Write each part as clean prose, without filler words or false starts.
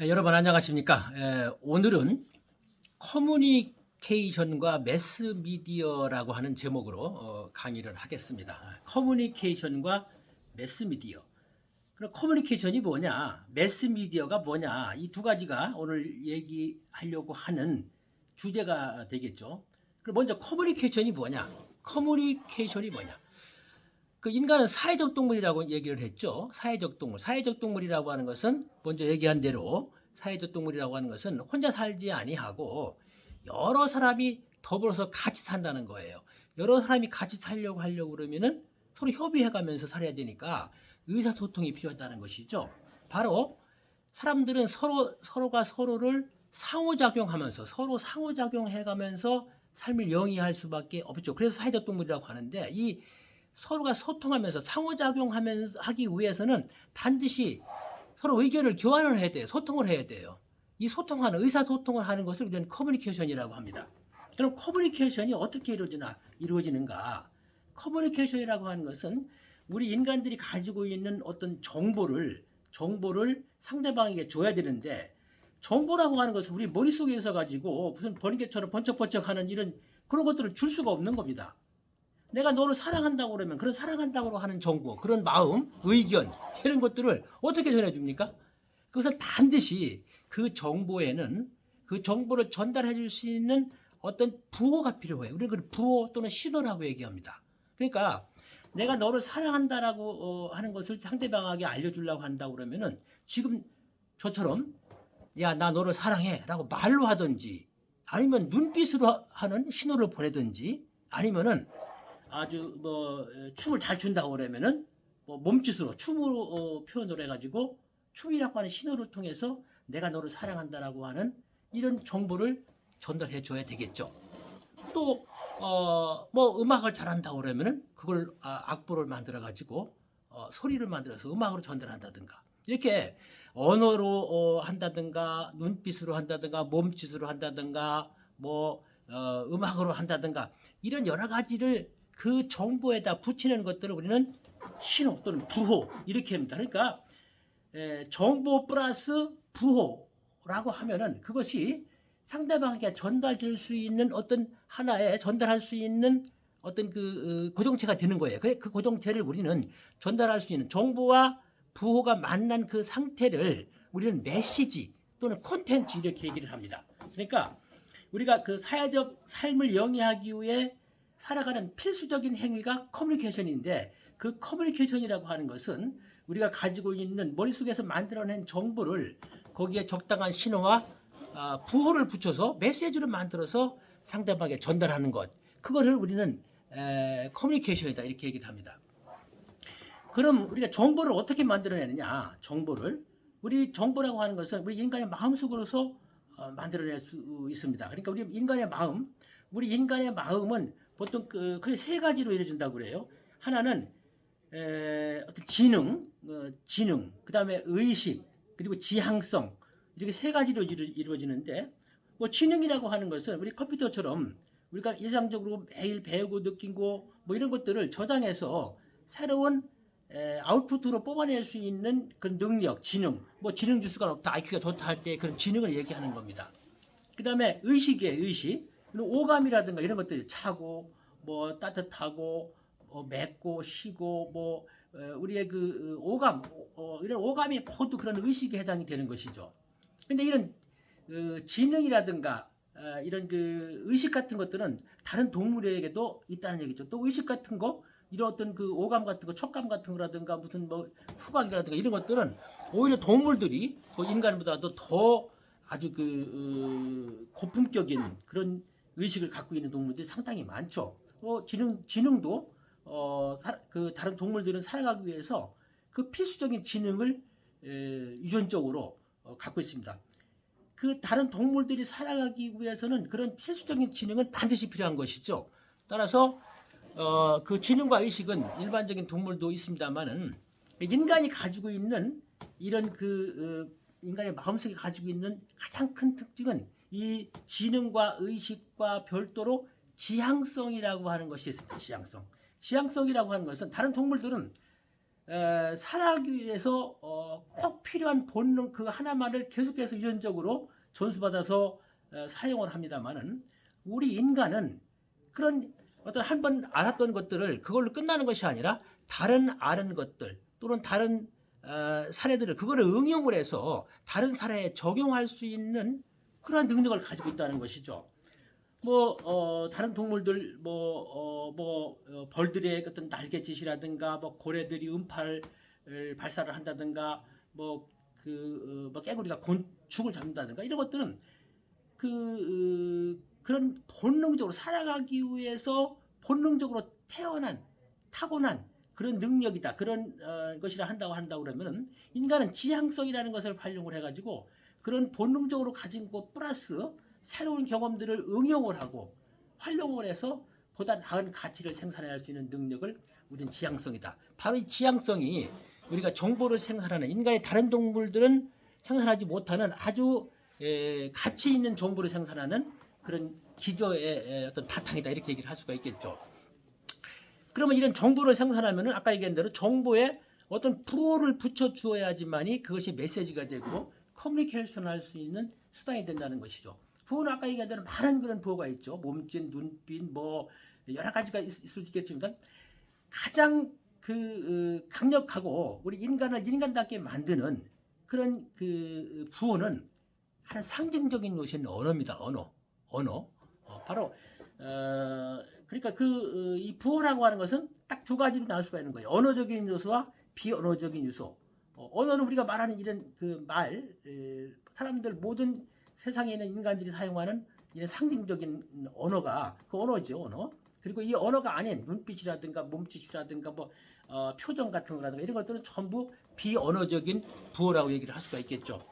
여러분 안녕하십니까? 오늘은 커뮤니케이션과 매스미디어라고 하는 제목으로 강의를 하겠습니다. 커뮤니케이션과 매스미디어. 그럼 커뮤니케이션이 뭐냐, 매스미디어가 뭐냐, 이 두 가지가 오늘 얘기하려고 하는 주제가 되겠죠. 그럼 먼저 커뮤니케이션이 뭐냐? 커뮤니케이션이 뭐냐? 그 인간은 사회적 동물이라고 얘기를 했죠. 사회적 동물. 사회적 동물이라고 하는 것은 먼저 얘기한 대로 사회적 동물이라고 하는 것은 혼자 살지 아니하고 여러 사람이 더불어서 같이 산다는 거예요. 여러 사람이 같이 살려고 하려고 그러면은 서로 협의해 가면서 살아야 되니까 의사소통이 필요하다는 것이죠. 바로 사람들은 서로가 서로를 상호작용하면서 서로 상호작용해 가면서 삶을 영위할 수밖에 없죠. 그래서 사회적 동물이라고 하는데, 이 서로가 소통하면서 상호작용하면서 하기 위해서는 반드시 서로 의견을 교환을 해야 돼요. 소통을 해야 돼요. 이 소통하는, 의사소통을 하는 것을 우리는 커뮤니케이션이라고 합니다. 그럼 커뮤니케이션이 어떻게 이루어지는가? 커뮤니케이션이라고 하는 것은 우리 인간들이 가지고 있는 어떤 정보를 상대방에게 줘야 되는데, 정보라고 하는 것은 우리 머릿속에서 가지고 무슨 번개처럼 번쩍번쩍하는 이런 그런 것들을 줄 수가 없는 겁니다. 내가 너를 사랑한다고 그러면 그런 사랑한다고 하는 정보, 그런 마음, 의견 이런 것들을 어떻게 전해줍니까? 그것을 반드시 그 정보에는 그 정보를 전달해 줄 수 있는 어떤 부호가 필요해요. 우리는 그걸 부호 또는 신호라고 얘기합니다. 그러니까 내가 너를 사랑한다라고 하는 것을 상대방에게 알려주려고 한다고 그러면은 지금 저처럼 야, 나 너를 사랑해 라고 말로 하든지, 아니면 눈빛으로 하는 신호를 보내든지, 아니면은 아주 춤을 잘 춘다고 그러면은 몸짓으로 춤으로 표현을 해가지고 춤이라고 하는 신호를 통해서 내가 너를 사랑한다라고 하는 이런 정보를 전달해 줘야 되겠죠. 또 음악을 잘한다고 그러면은 그걸 악보를 만들어 가지고 소리를 만들어서 음악으로 전달한다든가, 이렇게 언어로 한다든가, 눈빛으로 한다든가, 몸짓으로 한다든가, 음악으로 한다든가, 이런 여러 가지를 그 정보에다 붙이는 것들을 우리는 신호 또는 부호 이렇게 합니다. 그러니까 정보 플러스 부호라고 하면은 그것이 상대방에게 전달될 수 있는 어떤 하나의 전달할 수 있는 어떤 그 고정체가 되는 거예요. 그 고정체를 우리는 전달할 수 있는 정보와 부호가 만난 그 상태를 우리는 메시지 또는 콘텐츠 이렇게 얘기를 합니다. 그러니까 우리가 그 사회적 삶을 영위하기 위해 살아가는 필수적인 행위가 커뮤니케이션인데, 그 커뮤니케이션이라고 하는 것은 우리가 가지고 있는 머릿속에서 만들어낸 정보를 거기에 적당한 신호와 부호를 붙여서 메시지를 만들어서 상대방에게 전달하는 것, 그거를 우리는 커뮤니케이션이다 이렇게 얘기를 합니다. 그럼 우리가 정보를 어떻게 만들어내느냐? 우리 정보라고 하는 것은 우리 인간의 마음속으로서 만들어낼 수 있습니다. 그러니까 우리 인간의 마음은 보통 크게 세 가지로 이루어진다고 그래요. 하나는 어떤 지능, 그 다음에 의식, 그리고 지향성, 이렇게 세 가지로 이루어지는데, 지능이라고 하는 것은 우리 컴퓨터처럼 우리가 일상적으로 매일 배우고 느끼고 이런 것들을 저장해서 새로운 아웃풋으로 뽑아낼 수 있는 그런 능력, 지능 지수가 높다, IQ가 좋다 할 때 그런 지능을 얘기하는 겁니다. 그 다음에 의식이에요, 의식. 오감이라든가 이런 것들이 차고, 따뜻하고, 맵고, 시고, 우리의 그 오감, 이런 오감이 모두 그런 의식에 해당이 되는 것이죠. 근데 이런 지능이라든가 이런 그 의식 같은 것들은 다른 동물에게도 있다는 얘기죠. 또 의식 같은 거, 이런 어떤 그 오감 같은 거, 촉감 같은 거라든가 무슨 후각이라든가 이런 것들은 오히려 동물들이 인간보다도 더 아주 고품격인 그런 의식을 갖고 있는 동물들이 상당히 많죠. 지능도 그 다른 동물들은 살아가기 위해서 그 필수적인 지능을 유전적으로 갖고 있습니다. 그 다른 동물들이 살아가기 위해서는 그런 필수적인 지능은 반드시 필요한 것이죠. 따라서 그 지능과 의식은 일반적인 동물도 있습니다만은, 인간이 가지고 있는 이런 인간의 마음속에 가지고 있는 가장 큰 특징은 이 지능과 의식과 별도로 지향성이라고 하는 것이 있습니다. 지향성이라고 하는 것은 다른 동물들은 살아가기 위해서 꼭 필요한 본능 그 하나만을 계속해서 유전적으로 전수받아서 사용을 합니다만은 우리 인간은 그런 어떤 한 번 알았던 것들을 그걸로 끝나는 것이 아니라 다른 아는 것들 또는 다른 사례들을 그거를 응용을 해서 다른 사례에 적용할 수 있는 그러한 능력을 가지고 있다는 것이죠. 다른 동물들 벌들의 어떤 날갯짓이라든가 고래들이 음파를 발사를 한다든가 깨구리가 곤충을 잡는다든가 이런 것들은 그런 본능적으로 살아가기 위해서 본능적으로 타고난 그런 능력이다. 그런 것이라 한다고 그러면은 인간은 지향성이라는 것을 활용을 해가지고 그런 본능적으로 가진 것 플러스 새로운 경험들을 응용을 하고 활용을 해서 보다 나은 가치를 생산할 수 있는 능력을 우리는 지향성이다. 바로 이 지향성이 우리가 정보를 생산하는 인간의 다른 동물들은 생산하지 못하는 아주 가치 있는 정보를 생산하는 그런 기저의 어떤 바탕이다 이렇게 얘기를 할 수가 있겠죠. 그러면 이런 정보를 생산하면은 아까 얘기한 대로 정보에 어떤 부호를 붙여 주어야지만이 그것이 메시지가 되고 커뮤니케이션 할 수 있는 수단이 된다는 것이죠. 부호는 아까 얘기한 대로 많은 그런 부호가 있죠. 몸짓, 눈빛, 여러 가지가 있을 수 있겠지만 가장 강력하고 우리 인간을 인간답게 만드는 그런 부호는 한 상징적인 것인 언어입니다. 언어. 바로 그러니까 이 부호라고 하는 것은 딱 두 가지로 나올 수가 있는 거예요. 언어적인 요소와 비언어적인 요소. 언어는 우리가 말하는 이런 사람들 모든 세상에 있는 인간들이 사용하는 이런 상징적인 언어가 그 언어죠, 언어. 그리고 이 언어가 아닌 눈빛이라든가 몸짓이라든가 표정 같은 거라든가 이런 것들은 전부 비언어적인 부호라고 얘기를 할 수가 있겠죠.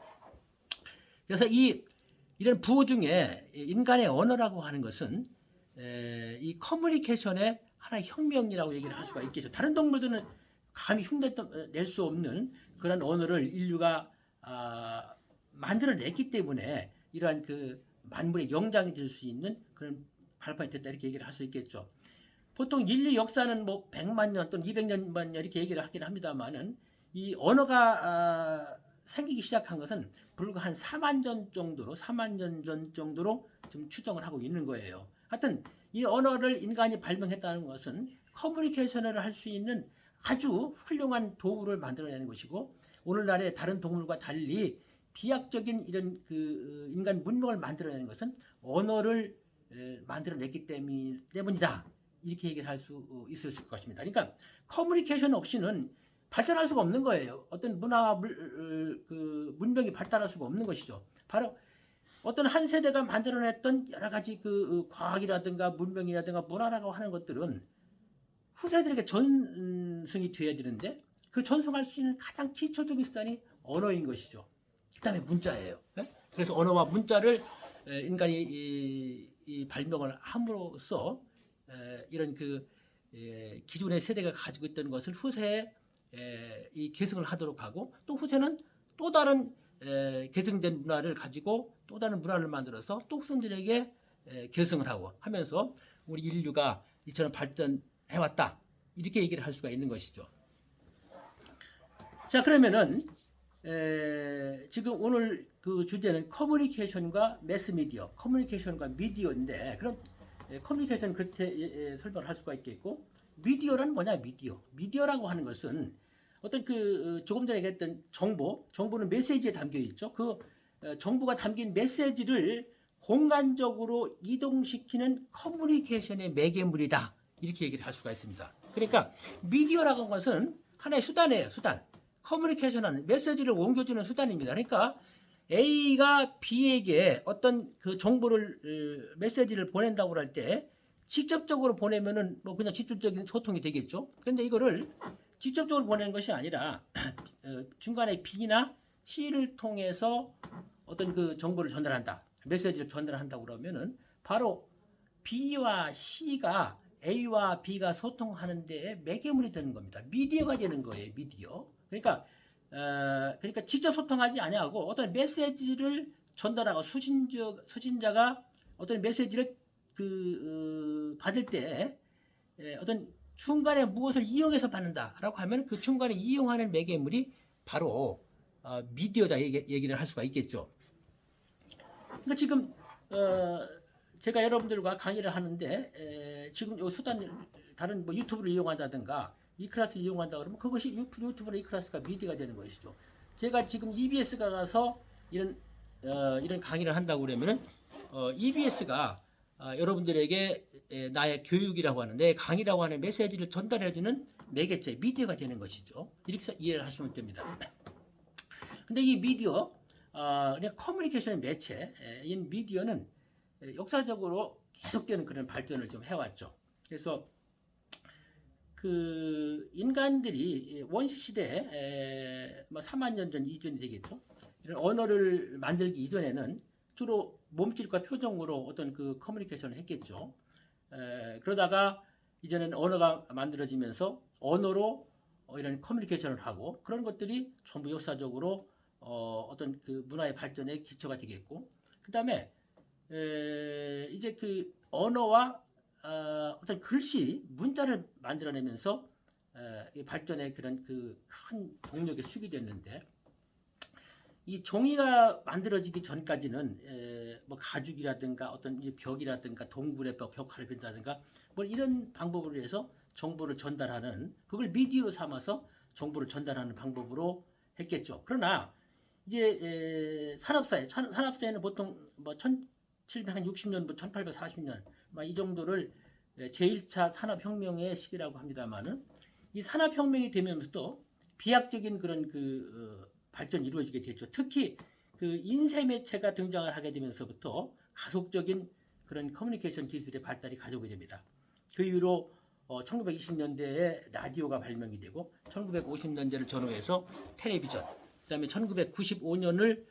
그래서 이런 부호 중에 인간의 언어라고 하는 것은 이 커뮤니케이션의 하나의 혁명이라고 얘기를 할 수가 있겠죠. 다른 동물들은 감히 흉내낼 수 없는 그런 언어를 인류가 만들어냈기 때문에 이러한 만물의 영장이 될 수 있는 그런 발판이 됐다 이렇게 얘기를 할 수 있겠죠. 보통 인류 역사는 100만 년 또는 200년 년 이렇게 얘기를 하긴 합니다만은 이 언어가 생기기 시작한 것은 불과 한 4만 년 전 정도로 좀 추정을 하고 있는 거예요. 하여튼 이 언어를 인간이 발명했다는 것은 커뮤니케이션을 할 수 있는 아주 훌륭한 도구를 만들어내는 것이고 오늘날의 다른 동물과 달리 비약적인 이런 인간 문명을 만들어내는 것은 언어를 만들어냈기 때문이다. 이렇게 얘기를 할 수 있을 것입니다. 그러니까 커뮤니케이션 없이는 발전할 수가 없는 거예요. 어떤 문화와 문명이 발달할 수가 없는 것이죠. 바로 어떤 한 세대가 만들어냈던 여러 가지 과학이라든가 문명이라든가 문화라고 하는 것들은 후세들에게 전승이 되어야 되는데 그 전승할 수 있는 가장 기초적인 수단이 언어인 것이죠. 그 다음에 문자예요. 그래서 언어와 문자를 인간이 이 발명을 함으로써 이런 기존의 세대가 가지고 있던 것을 후세에 이 계승을 하도록 하고 또 후세는 또 다른 계승된 문화를 가지고 또 다른 문화를 만들어서 또 후손들에게 계승을 하고 하면서 우리 인류가 이처럼 발전해왔다 이렇게 얘기를 할 수가 있는 것이죠. 자 그러면은 지금 오늘 주제는 커뮤니케이션과 매스미디어, 커뮤니케이션과 미디어인데 그럼 커뮤니케이션 그렇게 설명을 할 수가 있겠고 미디어란 뭐냐 미디어라고 하는 것은 어떤 조금 전에 얘기했던 정보는 메시지에 담겨 있죠. 정보가 담긴 메시지를 공간적으로 이동시키는 커뮤니케이션의 매개물이다 이렇게 얘기를 할 수가 있습니다. 그러니까 미디어라고 하는 것은 하나의 수단이에요. 수단. 커뮤니케이션하는 메시지를 옮겨주는 수단입니다. 그러니까 A가 B에게 어떤 정보를 메시지를 보낸다고 할 때 직접적으로 보내면은 그냥 직접적인 소통이 되겠죠. 그런데 이거를 직접적으로 보내는 것이 아니라 중간에 B나 C를 통해서 어떤 정보를 전달한다. 메시지를 전달한다고 그러면은 바로 B와 C가 A와 B가 소통하는 데 매개물이 되는 겁니다. 미디어가 되는 거예요. 미디어. 그러니까 직접 소통하지 아니하고 어떤 메시지를 전달하고 수신자가 어떤 메시지를 받을 때 어떤 중간에 무엇을 이용해서 받는다라고 하면 그 중간에 이용하는 매개물이 바로 미디어다 얘기를 할 수가 있겠죠. 그러니까 지금 제가 여러분들과 강의를 하는데 지금 요 수단 다른 뭐 유튜브를 이용한다든가 이클래스를 이용한다 그러면 그것이 유튜브나 이클래스가 미디어가 되는 것이죠. 제가 지금 EBS가 가서 이런 강의를 한다고 그러면은 EBS가 여러분들에게 나의 교육이라고 하는 내 강의라고 하는 메시지를 전달해주는 매개체 미디어가 되는 것이죠. 이렇게 이해를 하시면 됩니다. 근데 이 미디어 그냥 커뮤니케이션의 매체인 미디어는 역사적으로 계속되는 그런 발전을 좀 해왔죠. 그래서 그 인간들이 원시 시대에 3만 년 전 이전이 되겠죠. 이런 언어를 만들기 이전에는 주로 몸짓과 표정으로 어떤 그 커뮤니케이션을 했겠죠. 그러다가 이제는 언어가 만들어지면서 언어로 이런 커뮤니케이션을 하고 그런 것들이 전부 역사적으로 어떤 그 문화의 발전의 기초가 되겠고, 그 다음에 이제 그 언어와 어떤 글씨, 문자를 만들어내면서 발전의 그런 그 큰 동력에 축이 됐는데, 이 종이가 만들어지기 전까지는 뭐 가죽이라든가 어떤 벽이라든가 동굴의 벽화를 빈다든가 뭐 이런 방법으로 해서 정보를 전달하는, 그걸 미디어로 삼아서 정보를 전달하는 방법으로 했겠죠. 그러나 이제 산업사회는 보통 뭐 1760년부터 1840년 이 정도를 제1차 산업혁명의 시기라고 합니다만은, 이 산업혁명이 되면서도 비약적인 그런 발전이 이루어지게 됐죠. 특히 그 인쇄매체가 등장을 하게 되면서부터 가속적인 그런 커뮤니케이션 기술의 발달이 가져오게 됩니다. 그 이후로 1920년대에 라디오가 발명이 되고 1950년대를 전후해서 텔레비전, 그다음에 1995년을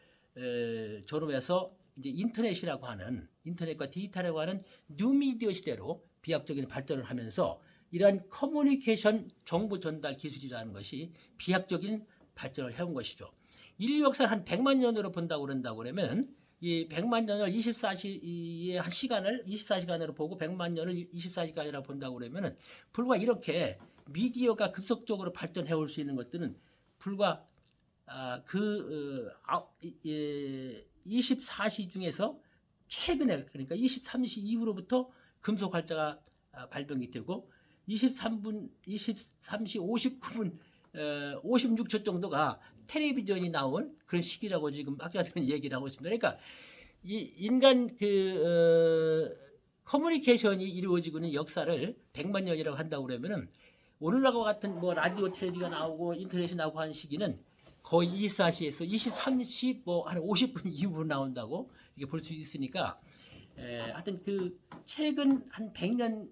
전후해서 이제 인터넷과 디지털이라고 하는 뉴미디어 시대로 비약적인 발전을 하면서 이러한 커뮤니케이션 정보 전달 기술이라는 것이 비약적인 발전을 해온 것이죠. 인류 역사를 한 100만 년으로 본다고 그러면 이 100만 년을 24시의 한 시간을 24시간으로 보고 100만 년을 24시간이라고 본다고 그러면은 불과 이렇게 미디어가 급속적으로 발전해 올 수 있는 것들은 불과 24시 중에서 최근에, 그러니까 23시 이후로부터 금속 활자가 발명이 되고 23시 59분 56초 정도가 텔레비전이 나온 그런 시기라고 지금 학자들은 얘기를 하고 있습니다. 그러니까 이 인간 커뮤니케이션이 이루어지고 있는 역사를 100만 년이라고 한다고 그러면은 오늘날과 같은 뭐 라디오, 텔레비가 나오고 인터넷이 나오고 하는 시기는 거의 24시에서 23시 뭐 한 50분 이후로 나온다고 이렇게 볼 수 있으니까, 하여튼 그 최근 한 100년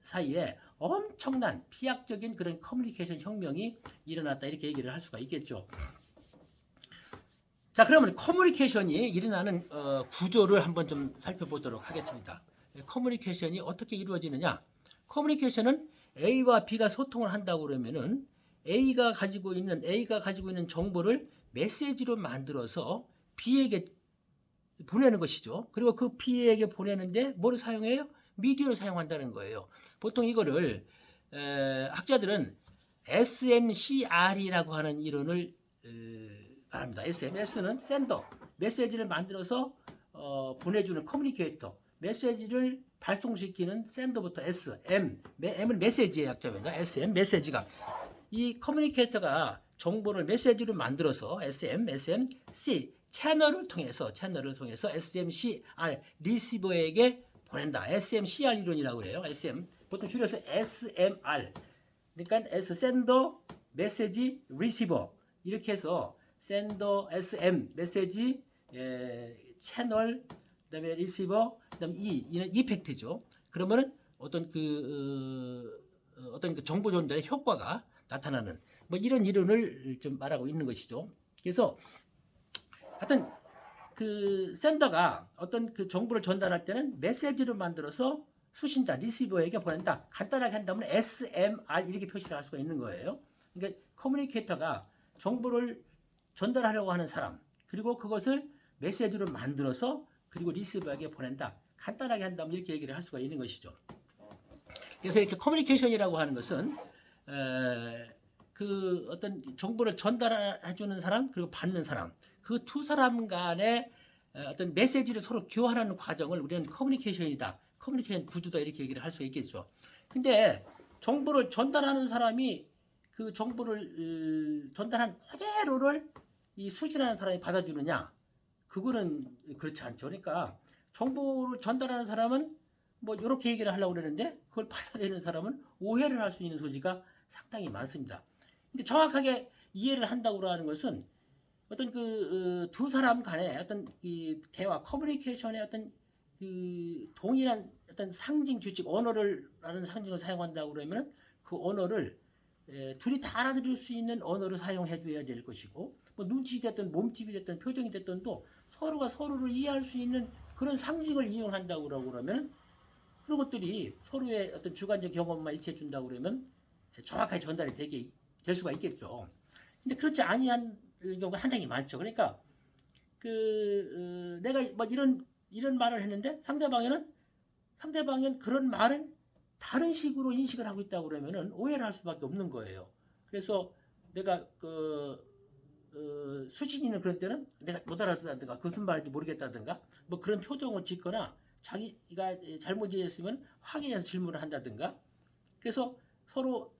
사이에 엄청난 피약적인 그런 커뮤니케이션 혁명이 일어났다, 이렇게 얘기를 할 수가 있겠죠. 자, 그러면 커뮤니케이션이 일어나는 구조를 한번 좀 살펴보도록 하겠습니다. 커뮤니케이션이 어떻게 이루어지느냐? 커뮤니케이션은 A와 B가 소통을 한다고 그러면은 A가 가지고 있는 정보를 메시지로 만들어서 B에게 보내는 것이죠. 그리고 그 B에게 보내는데 뭐를 사용해요? 미디어를 사용한다는 거예요. 보통 이거를 학자들은 SMCR이라고 하는 이론을 말합니다. S는 샌더, 메시지를 만들어서 보내주는 커뮤니케이터, 메시지를 발송시키는 샌더부터 M은 메시지의 약자입니다. SM, 메시지가. 이 커뮤니케이터가 정보를 메시지로 만들어서 SMC, 채널을 통해서 SMCR, 리시버에게 보낸다. SMCR 이론이라고 그래요. 보통 줄여서 SMR. 그러니까 샌더, 메시지, 리시버. 이렇게 해서 샌더, SM, 메시지, 채널, 그다음에 리시버, 그다음에 이는 이펙트죠. 그러면은 어떤 그 정보 전달의 효과가 나타나는 뭐 이런 이론을 좀 말하고 있는 것이죠. 그래서 하여튼 그 샌더가 어떤 그 정보를 전달할 때는 메시지로 만들어서 수신자, 리시버에게 보낸다. 간단하게 한다면 SMR 이렇게 표시를 할 수가 있는 거예요. 그러니까 커뮤니케이터가 정보를 전달하려고 하는 사람, 그리고 그것을 메시지로 만들어서 그리고 리시버에게 보낸다. 간단하게 한다면 이렇게 얘기를 할 수가 있는 것이죠. 그래서 이렇게 커뮤니케이션이라고 하는 것은 그 어떤 정보를 전달해 주는 사람 그리고 받는 사람 그 두 사람 간의 어떤 메시지를 서로 교환하는 과정을 우리는 커뮤니케이션이다. 커뮤니케이션 구조다 이렇게 얘기를 할 수 있겠죠. 근데 정보를 전달하는 사람이 그 정보를 전달한 그대로를 이 수신하는 사람이 받아주느냐? 그거는 그렇지 않죠. 그러니까 정보를 전달하는 사람은 뭐 이렇게 얘기를 하려고 그러는데 그걸 받아들이는 사람은 오해를 할 수 있는 소지가 상당히 많습니다. 근데 정확하게 이해를 한다고 하는 것은 어떤 그 두 사람 간의 어떤 이 대화 커뮤니케이션의 어떤 그 동일한 어떤 상징 규칙 언어를라는 상징을 사용한다고 그러면 그 언어를 둘이 다 알아들을 수 있는 언어를 사용해 줘야 될 것이고 뭐 눈치 됐든 몸집이 됐든 표정이 됐든 또 서로가 서로를 이해할 수 있는 그런 상징을 이용한다고 그러면 그런 것들이 서로의 어떤 주관적 경험만 일치해 준다고 그러면 정확하게 전달이 될 수가 있겠죠. 근데 그렇지 아니한 경우가 상당히 많죠. 그러니까 내가 뭐 이런 말을 했는데 상대방은 그런 말을 다른 식으로 인식을 하고 있다고 그러면은 오해를 할 수밖에 없는 거예요. 그래서 내가 수진이는 그럴 때는 내가 못 알아듣다든가 무슨 말인지 모르겠다든가 뭐 그런 표정을 짓거나 자기가 잘못 이해했으면 확인해서 질문을 한다든가 그래서 서로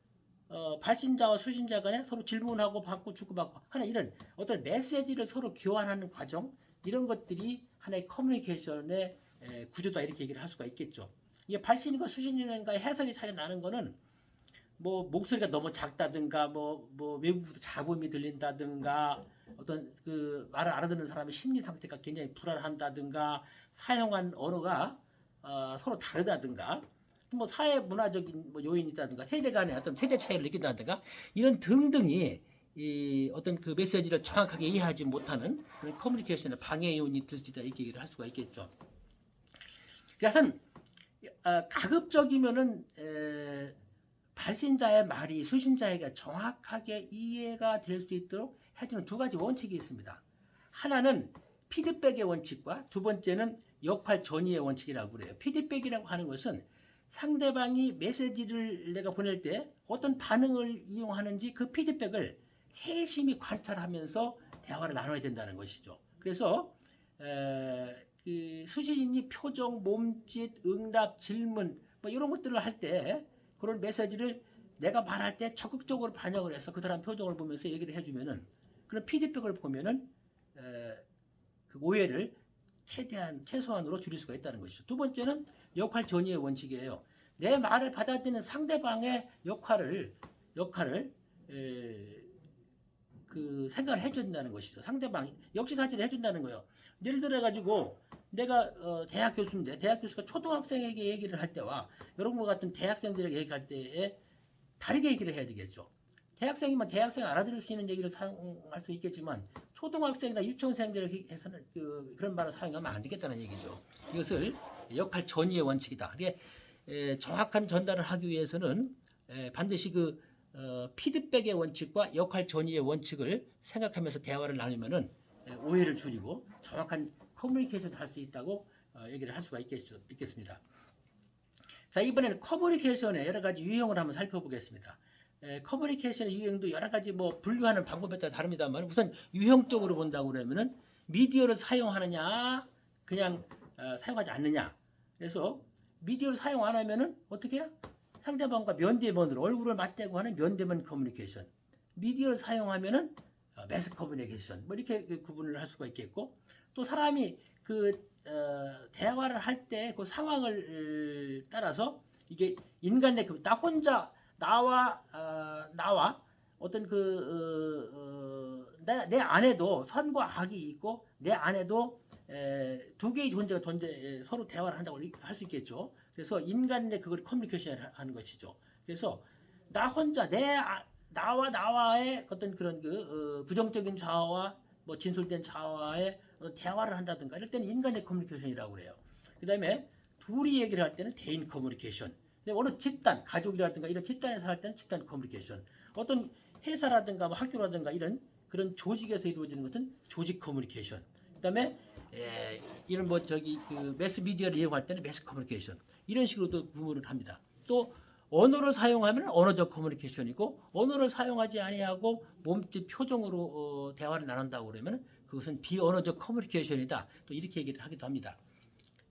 발신자와 수신자 간에 서로 질문하고 받고 주고받고 하는 이런 어떤 메시지를 서로 교환하는 과정 이런 것들이 하나의 커뮤니케이션의 구조다 이렇게 얘기를 할 수가 있겠죠. 이게 발신과 수신인과의 해석이 차이 나는 거는 뭐 목소리가 너무 작다든가 뭐 외부부터 잡음이 들린다든가 어떤 그 말을 알아듣는 사람의 심리 상태가 굉장히 불안한다든가 사용한 언어가 서로 다르다든가 뭐 사회 문화적인 뭐 요인이 있다든가 세대 간의 어떤 세대 차이를 느낀다든가 이런 등등이 이 어떤 그 메시지를 정확하게 이해하지 못하는 그런 커뮤니케이션의 방해 요인이 될 수 있다 이렇게 얘기를 할 수가 있겠죠. 그래서 가급적이면은 발신자의 말이 수신자에게 정확하게 이해가 될 수 있도록 해주는 두 가지 원칙이 있습니다. 하나는 피드백의 원칙과 두 번째는 역할 전이의 원칙이라고 그래요. 피드백이라고 하는 것은 상대방이 메시지를 내가 보낼 때 어떤 반응을 이용하는지 그 피드백을 세심히 관찰하면서 대화를 나눠야 된다는 것이죠. 그래서 그 수신인이 표정, 몸짓, 응답, 질문 뭐 이런 것들을 할 때 그런 메시지를 내가 말할 때 적극적으로 반영을 해서 그 사람 표정을 보면서 얘기를 해주면은 그런 피드백을 보면은 그 오해를 최소한으로 줄일 수가 있다는 것이죠. 두 번째는 역할 전이의 원칙이에요. 내 말을 받아들이는 상대방의 역할을 그 생각을 해준다는 것이죠. 상대방이 역시사실을 해준다는 거예요. 예를 들어 가지고 내가 대학 교수인데 대학 교수가 초등학생에게 얘기를 할 때와 이런 것 같은 대학생들에게 얘기할 때에 다르게 얘기를 해야 되겠죠. 대학생이면 대학생 알아들을 수 있는 얘기를 사용할 수 있겠지만 초등학생이나 유치원생들에게 해서는 그런 말을 사용하면 안 되겠다는 얘기죠. 이것을 역할 전이의 원칙이다. 이게 정확한 전달을 하기 위해서는 반드시 그 피드백의 원칙과 역할 전이의 원칙을 생각하면서 대화를 나누면은 오해를 줄이고 정확한 커뮤니케이션을 할 수 있다고 얘기를 할 수가 있겠습니다. 자, 이번에는 커뮤니케이션의 여러 가지 유형을 한번 살펴보겠습니다. 커뮤니케이션의 유형도 여러 가지 뭐 분류하는 방법에 따라 다릅니다만 우선 유형적으로 본다고 그러면은 미디어를 사용하느냐 그냥 사용하지 않느냐. 그래서 미디어를 사용 안 하면은 어떻게 해요? 상대방과 면대면으로 얼굴을 맞대고 하는 면대면 커뮤니케이션. 미디어를 사용하면은 매스 커뮤니케이션. 뭐 이렇게 구분을 할 수가 있겠고 또 사람이 대화를 할 때 그 상황을 따라서 이게 인간의 나 혼자 나와 어떤 내 안에도 선과 악이 있고 내 안에도 두 개의 존재가 서로 대화를 한다고 할 수 있겠죠. 그래서 인간의 그걸 커뮤니케이션 하는 것이죠. 그래서 나 혼자 나와 나와의 어떤 그런 부정적인 자아와 뭐 진술된 자아와의 대화를 한다든가 이럴 때는 인간의 커뮤니케이션이라고 그래요. 그 다음에 둘이 얘기를 할 때는 대인 커뮤니케이션. 어느 집단, 가족이라든가 이런 집단에서 할 때는 집단 커뮤니케이션. 어떤 회사라든가 뭐 학교라든가 이런 그런 조직에서 이루어지는 것은 조직 커뮤니케이션. 그 다음에 이런 뭐 매스 미디어를 이용할 때는 매스 커뮤니케이션. 이런 식으로도 구분을 합니다. 또 언어를 사용하면 언어적 커뮤니케이션이고 언어를 사용하지 아니하고 몸짓 표정으로 대화를 나눈다고 그러면 그것은 비언어적 커뮤니케이션이다. 또 이렇게 얘기를 하기도 합니다.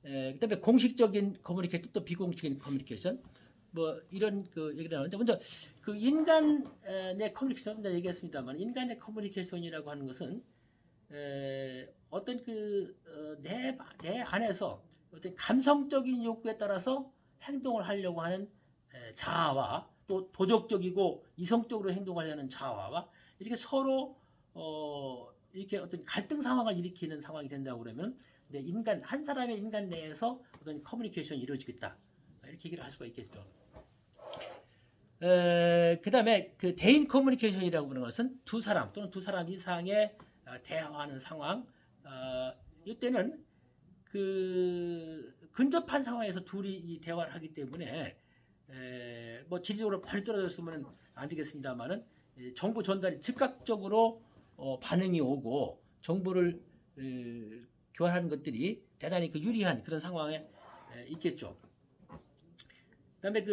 그다음에 공식적인 커뮤니케이션 또 비공식적인 커뮤니케이션 뭐 이런 그 얘기를 하는데 먼저 그 인간의 커뮤니케이션 제가 얘기했습니다만 인간의 커뮤니케이션이라고 하는 것은 어떤 내 안에서 어떤 감성적인 욕구에 따라서 행동을 하려고 하는 자아와 또 도덕적이고 이성적으로 행동하려는 자아와 이렇게 서로 이렇게 어떤 갈등 상황을 일으키는 상황이 된다고 그러면 인간 한 사람의 인간 내에서 어떤 커뮤니케이션이 이루어지겠다 이렇게 얘기를 할 수가 있겠죠. 그 다음에 그 대인 커뮤니케이션이라고 하는 것은 두 사람 또는 두 사람 이상의 대화하는 상황. 이때는 그 근접한 상황에서 둘이 이 대화를 하기 때문에 뭐 지리적으로 발이 떨어졌으면 안 되겠습니다만은 정보 전달이 즉각적으로 반응이 오고 정보를 교환하는 것들이 대단히 그 유리한 그런 상황에 있겠죠. 그다음에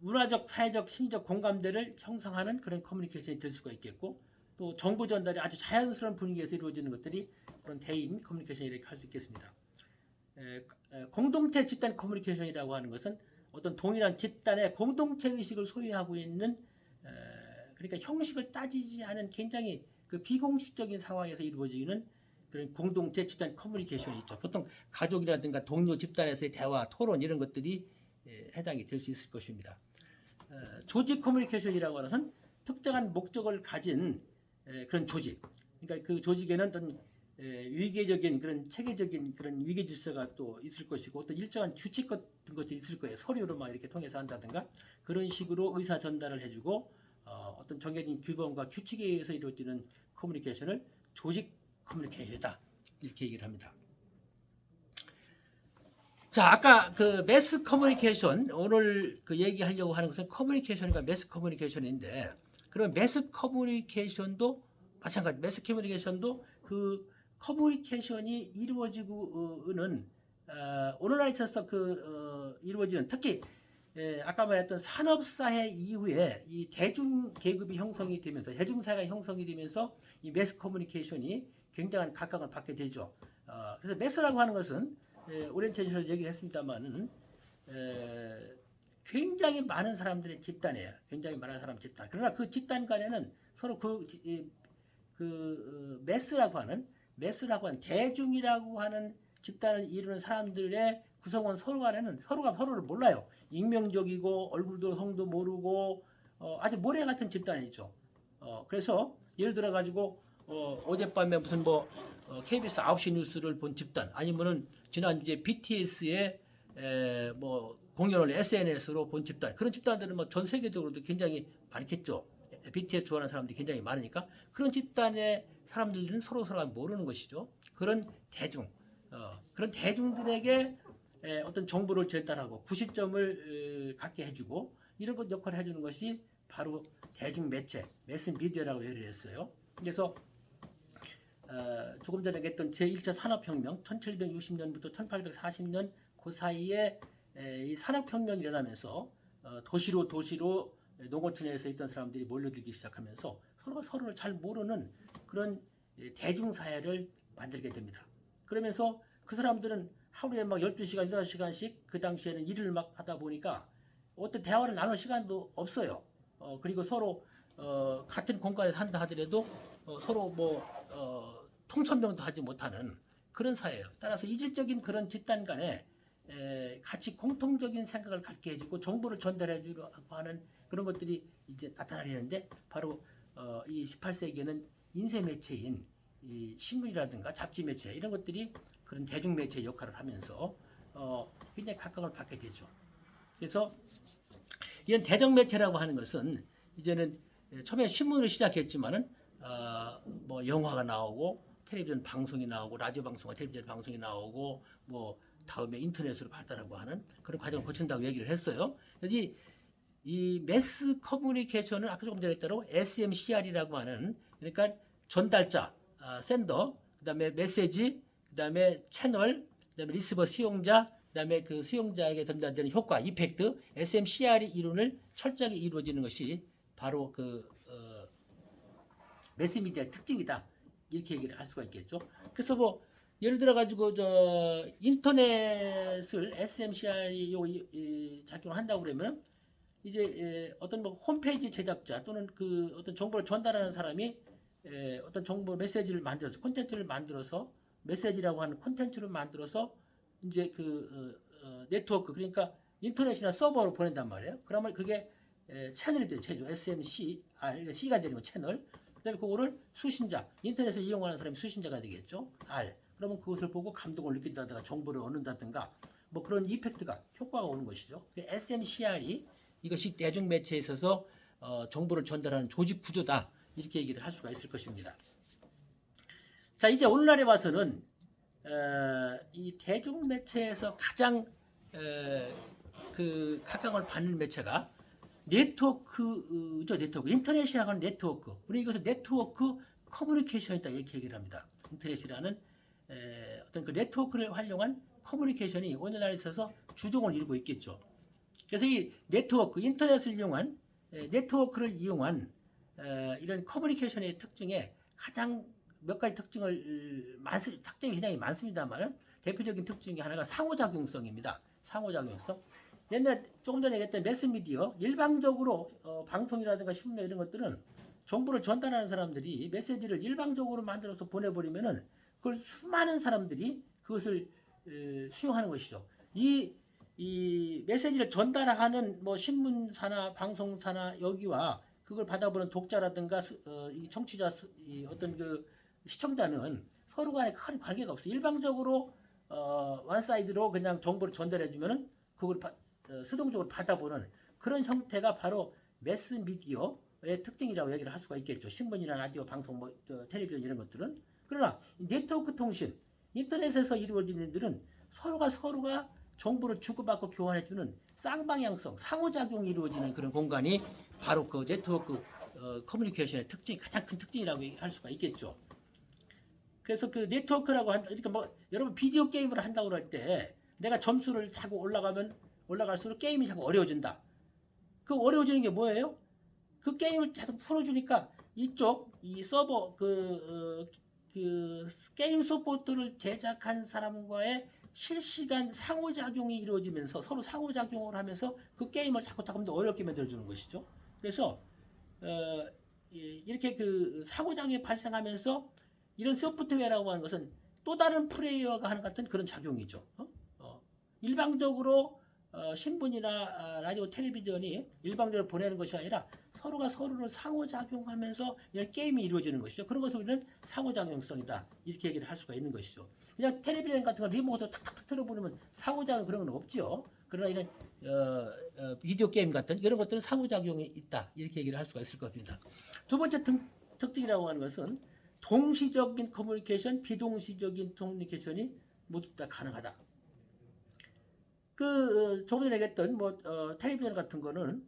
문화적, 사회적, 심리적 공감대를 형성하는 그런 커뮤니케이션이 될 수가 있겠고 또 정보 전달이 아주 자연스러운 분위기에서 이루어지는 것들이 그런 대인 커뮤니케이션 이렇게 할 수 있겠습니다. 공동체 집단 커뮤니케이션이라고 하는 것은 어떤 동일한 집단의 공동체 의식을 소유하고 있는 그러니까 형식을 따지지 않은 굉장히 그 비공식적인 상황에서 이루어지는 그런 공동체 집단 커뮤니케이션이 있죠. 보통 가족이라든가 동료 집단에서의 대화, 토론 이런 것들이 해당이 될 수 있을 것입니다. 조직 커뮤니케이션이라고 하는 것은 특정한 목적을 가진 그런 조직. 그러니까 그 조직에는 어떤 위계적인 그런 체계적인 그런 위계 질서가 또 있을 것이고 어떤 일정한 규칙 같은 것도 있을 거예요. 서류로 막 이렇게 통해서 한다든가 그런 식으로 의사 전달을 해주고 어떤 정해진 규범과 규칙에 의해서 이루어지는 커뮤니케이션을 조직 커뮤니케이션이다 이렇게 얘기를 합니다. 자, 아까 그 매스 커뮤니케이션 오늘 그 얘기하려고 하는 것은 커뮤니케이션과 매스 커뮤니케이션인데 그럼 매스 커뮤니케이션도 마찬가지. 매스 커뮤니케이션도 그 커뮤니케이션이 이루어지고는 오늘날 있어서 이루어지는 특히 아까 말했던 산업사회 이후에 이 대중 계급이 형성이 되면서 대중사회가 형성이 되면서 이 매스 커뮤니케이션이 굉장한 각광을 받게 되죠. 그래서 매스라고 하는 것은 오리엔테이션에서 얘기를 했습니다만은 굉장히 많은 사람들의 집단이에요. 굉장히 많은 사람 집단. 그러나 그 집단 간에는 서로 매스라고 하는 대중이라고 하는 집단을 이루는 사람들의 구성원 서로 간에는 서로가 서로를 몰라요. 익명적이고 얼굴도 성도 모르고 아주 모래 같은 집단이죠. 그래서 예를 들어 가지고 어젯밤에 무슨 KBS 9시 뉴스를 본 집단 아니면은 지난주에 BTS의 공연을 SNS로 본 집단 그런 집단들은 전 세계적으로도 굉장히 많겠죠. BTS 좋아하는 사람들이 굉장히 많으니까 그런 집단의 사람들은 서로가 모르는 것이죠. 그런 그런 대중들에게 어떤 정보를 전달하고 구시점을 갖게 해주고 이런 것 역할을 해주는 것이 바로 대중 매체, 매스 미디어라고 얘기를 했어요. 그래서 조금 전에 얘기했던 제1차 산업혁명 1760년부터 1840년 그 사이에 이 산업혁명이 일어나면서 도시로 농어촌에서 있던 사람들이 몰려들기 시작하면서 서로가 서로를 잘 모르는 그런 대중사회를 만들게 됩니다. 그러면서 그 사람들은 하루에 막 12시간, 8시간씩 그 당시에는 일을 막 하다 보니까 어떤 대화를 나눌 시간도 없어요. 그리고 서로 같은 공간에 산다 하더라도 서로 통선명도 하지 못하는 그런 사회예요. 따라서 이질적인 그런 집단 간에 같이 공통적인 생각을 갖게 해주고 정보를 전달해 주려고 하는 그런 것들이 이제 나타나려는데 바로 이 18세기에는 인쇄 매체인 이 신문이라든가 잡지 매체 이런 것들이 그런 대중 매체 역할을 하면서 굉장히 각광을 받게 되죠. 그래서 이런 대중 매체라고 하는 것은 이제는 처음에 신문으로 시작했지만은 영화가 나오고 텔레비전 방송이 나오고 라디오 방송과 텔레비전 방송이 나오고 다음에 인터넷으로 발달하고 하는 그런 과정을 거친다고 얘기를 했어요. 그래서 이 매스 커뮤니케이션은 아까 조금 전에 했다로 SMCR이라고 하는 그러니까 전달자, 샌더, 그다음에 메시지, 그다음에 채널, 그다음에 리시버 수용자, 그다음에 그 수용자에게 전달되는 효과, 이펙트, SMCR이 이론을 철저하게 이루어지는 것이 바로 그 매스미디어의 특징이다. 이렇게 얘기를 할 수가 있겠죠. 그래서 뭐 예를 들어 가지고 저 인터넷을 SMCR이 작용을 한다고 그러면 이제 어떤 뭐 홈페이지 제작자 또는 그 어떤 정보를 전달하는 사람이 어떤 정보 메시지를 만들어서 콘텐츠를 만들어서 메시지라고 하는 콘텐츠를 만들어서 이제 그 네트워크 그러니까 인터넷이나 서버로 보낸단 말이에요. 그러면 그게 채널이 되죠. SMCR C가 되는 채널. 그다음에 그거를 수신자 인터넷을 이용하는 사람이 수신자가 되겠죠. R. 그러면 그것을 보고 감동을 느낀다든가 정보를 얻는다든가 뭐 그런 이펙트가 효과가 오는 것이죠. SMCR이 이것이 대중매체에 있어서 정보를 전달하는 조직 구조다. 이렇게 얘기를 할 수가 있을 것입니다. 자, 이제 오늘날에 와서는 이 대중매체에서 가장 그 각광을 받는 매체가 네트워크죠. 네트워크. 인터넷이라고 하는 네트워크. 우리 이것을 네트워크 커뮤니케이션이다. 이렇게 얘기를 합니다. 인터넷이라는 어떤 그 네트워크를 활용한 커뮤니케이션이 오늘날에 있어서 주동을 이루고 있겠죠. 그래서 이 네트워크, 인터넷을 이용한 네트워크를 이용한 이런 커뮤니케이션의 특징에 가장 몇 가지 특징이 굉장히 많습니다만 대표적인 특징이 하나가 상호작용성입니다. 상호작용성. 옛날 조금 전에 얘기했던 매스미디어 일방적으로 방송이라든가 신문 이런 것들은 정보를 전달하는 사람들이 메시지를 일방적으로 만들어서 보내버리면은 그걸 수많은 사람들이 그것을 수용하는 것이죠. 이 메시지를 전달하는 뭐 신문사나 방송사나 여기와 그걸 받아보는 독자라든가 이 청취자 어떤 그 시청자는 서로 간에 큰 관계가 없어요. 일방적으로 원사이드로 그냥 정보를 전달해주면은 그걸 수동적으로 받아보는 그런 형태가 바로 매스미디어의 특징이라고 얘기를 할 수가 있겠죠. 신문이나 라디오, 방송, 뭐 텔레비전 이런 것들은. 그러나 네트워크 통신, 인터넷에서 이루어지는 일들은 서로가 정보를 주고받고 교환해주는 쌍방향성, 상호작용이 이루어지는 그런 공간이 바로 그 네트워크 커뮤니케이션의 가장 큰 특징이라고 할 수가 있겠죠. 그래서 그 네트워크라고 그러니까 뭐 여러분 비디오 게임을 한다고 할 때 내가 점수를 자꾸 올라갈수록 게임이 자꾸 어려워진다. 그 어려워지는 게 뭐예요? 그 게임을 계속 풀어주니까 이 서버 그 게임 소프트를 제작한 사람과의 실시간 상호작용이 이루어지면서 서로 상호작용을 하면서 그 게임을 자꾸 더 어렵게 만들어주는 것이죠. 그래서 이렇게 그 상호작용이 발생하면서 이런 소프트웨어라고 하는 것은 또 다른 플레이어가 하는 같은 그런 작용이죠. 일방적으로 신문이나 라디오, 텔레비전이 일방적으로 보내는 것이 아니라 서로가 서로를 상호작용하면서 이런 게임이 이루어지는 것이죠. 그런 것을 우리는 상호작용성이다. 이렇게 얘기를 할 수가 있는 것이죠. 그냥 텔레비전 같은 거 리모트 탁탁탁 틀어보면 상호작용 그런 건 없죠. 그러나 이런 비디오 게임 같은 이런 것들은 상호작용이 있다. 이렇게 얘기를 할 수가 있을 겁니다. 두 번째 특징이라고 하는 것은 동시적인 커뮤니케이션, 비동시적인 커뮤니케이션이 모두 다 가능하다. 조금 전에 얘기했던 텔레비전 같은 거는